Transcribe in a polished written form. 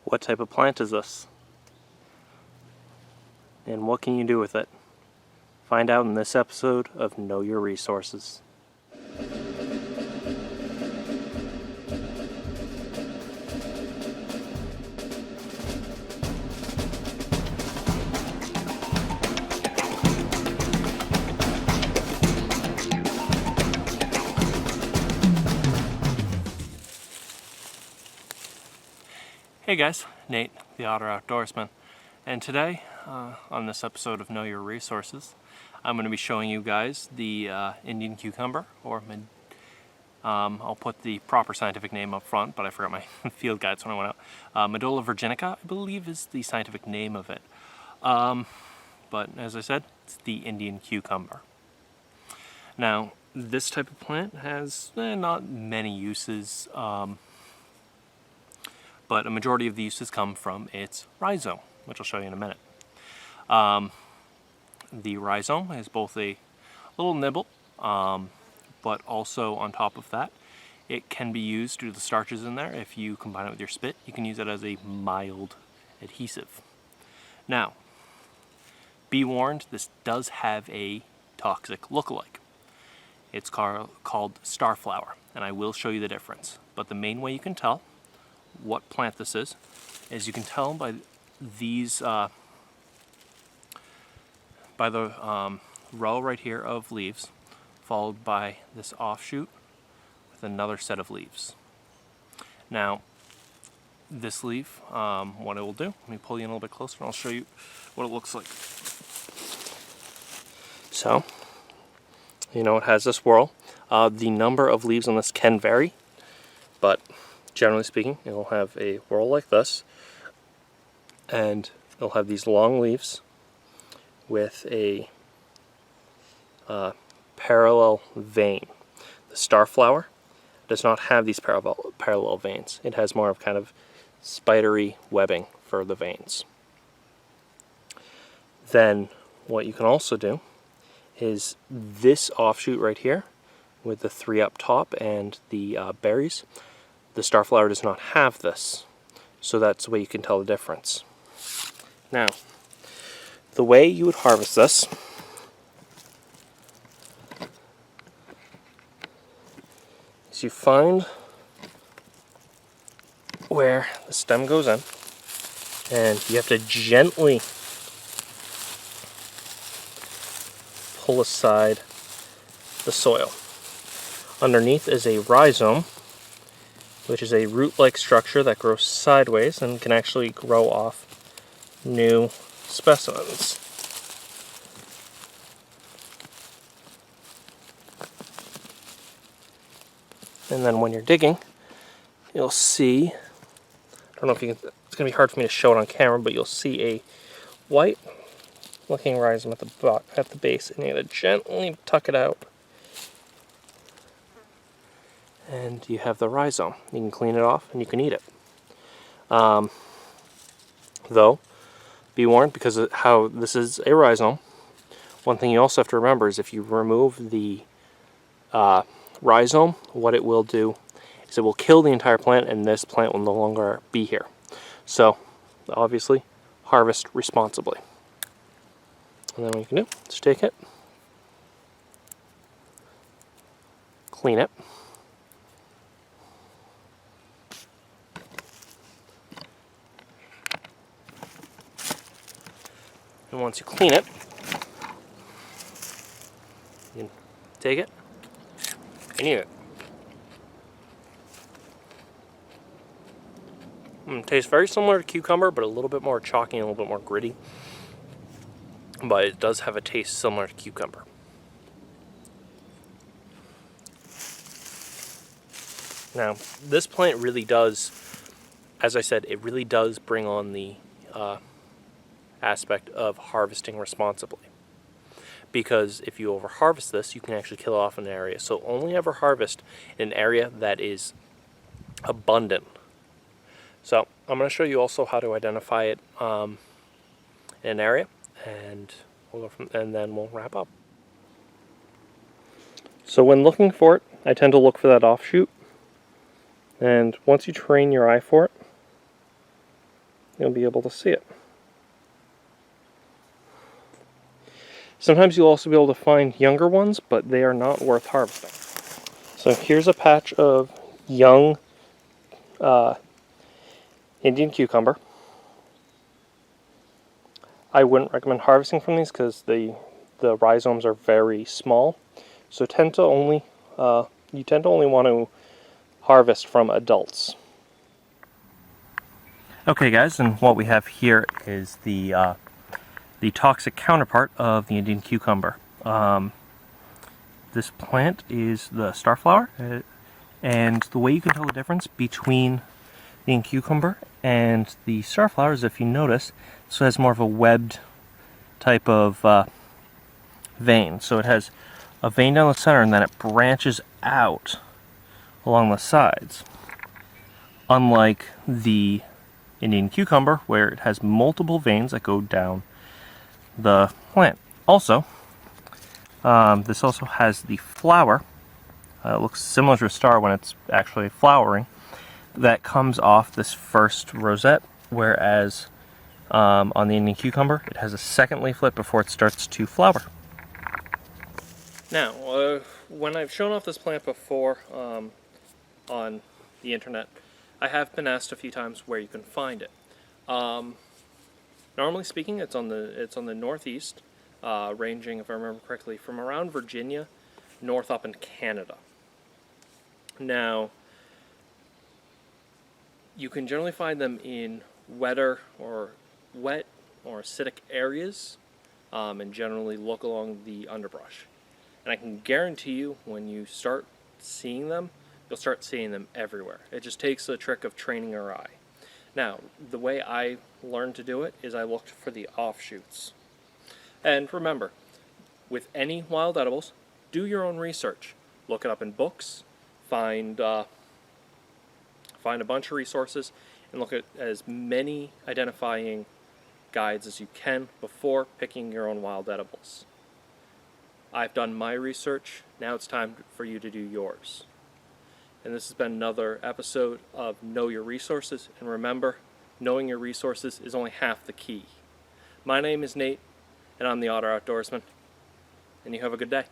What type of plant is this? And what can you do with it? Find out in this episode of Know Your Resources. Hey guys, Nate, the Otter Outdoorsman, and today on this episode of Know Your Resources, I'm going to be showing you guys the Indian cucumber, or I'll put the proper scientific name up front, but I forgot my field guides when I went out. Medeola Virginica, I believe, is the scientific name of it. But as I said, it's the Indian cucumber. Now, this type of plant has not many uses. But a majority of the uses come from its rhizome, which I'll show you in a minute. The rhizome is both a little nibble, but also on top of that, it can be used due to the starches in there. If you combine it with your spit, you can use it as a mild adhesive. Now, be warned, this does have a toxic lookalike. It's called starflower, and I will show you the difference. But the main way you can tell what plant this is you can tell by these by the row right here of leaves, followed by this offshoot with another set of leaves. Now this leaf, what it will do, let me pull you in a little bit closer and I'll show you what it looks like. So, you know, it has this whorl. The number of leaves on this can vary, but generally speaking, it will have a whorl like this, and it'll have these long leaves with a parallel vein. The starflower does not have these parallel veins. It has more of kind of spidery webbing for the veins. Then what you can also do is this offshoot right here with the three up top and the berries. The starflower does not have this, so that's the way you can tell the difference. Now, the way you would harvest this is you find where the stem goes in, and you have to gently pull aside the soil. Underneath is a rhizome, which is a root-like structure that grows sideways and can actually grow off new specimens. And then when you're digging, you'll see, I don't know if you can, it's going to be hard for me to show it on camera, but you'll see a white-looking rhizome at the base, and you're going to gently tuck it out. And you have the rhizome. You can clean it off and you can eat it. Though, be warned, because of how this is a rhizome, one thing you also have to remember is if you remove the rhizome, what it will do is it will kill the entire plant, and this plant will no longer be here. So, obviously, harvest responsibly. And then what you can do is take it, clean it, and once you clean it, you can take it and eat it. It tastes very similar to cucumber, but a little bit more chalky and a little bit more gritty. But it does have a taste similar to cucumber. Now, this plant really does, as I said, it really does bring on the aspect of harvesting responsibly. Because if you over-harvest this, you can actually kill off an area. So only ever harvest in an area that is abundant. So I'm going to show you also how to identify it in an area, and then we'll wrap up. So when looking for it, I tend to look for that offshoot, and once you train your eye for it, you'll be able to see it. Sometimes you'll also be able to find younger ones, but they are not worth harvesting. So here's a patch of young Indian cucumber. I wouldn't recommend harvesting from these because the rhizomes are very small. So you tend to only want to harvest from adults. Okay, guys, and what we have here is the toxic counterpart of the Indian cucumber. This plant is the starflower, and the way you can tell the difference between the Indian cucumber and the starflower is, if you notice, this has more of a webbed type of vein. So it has a vein down the center and then it branches out along the sides. Unlike the Indian cucumber, where it has multiple veins that go down the plant. Also, this also has the flower. It looks similar to a star when it's actually flowering. That comes off this first rosette, whereas on the Indian cucumber, it has a second leaflet before it starts to flower. Now, when I've shown off this plant before on the internet, I have been asked a few times where you can find it. Normally speaking, it's on the northeast, ranging, if I remember correctly, from around Virginia north up in Canada. Now, you can generally find them in wet or acidic areas, and generally look along the underbrush. And I can guarantee you, when you start seeing them, you'll start seeing them everywhere. It just takes a trick of training your eye. Now, the way I learned to do it is I looked for the offshoots. And remember, with any wild edibles, do your own research. Look it up in books, find a bunch of resources, and look at as many identifying guides as you can before picking your own wild edibles. I've done my research, now it's time for you to do yours. And this has been another episode of Know Your Resources, and remember, knowing your resources is only half the key. My name is Nate, and I'm the Otter Outdoorsman, and you have a good day.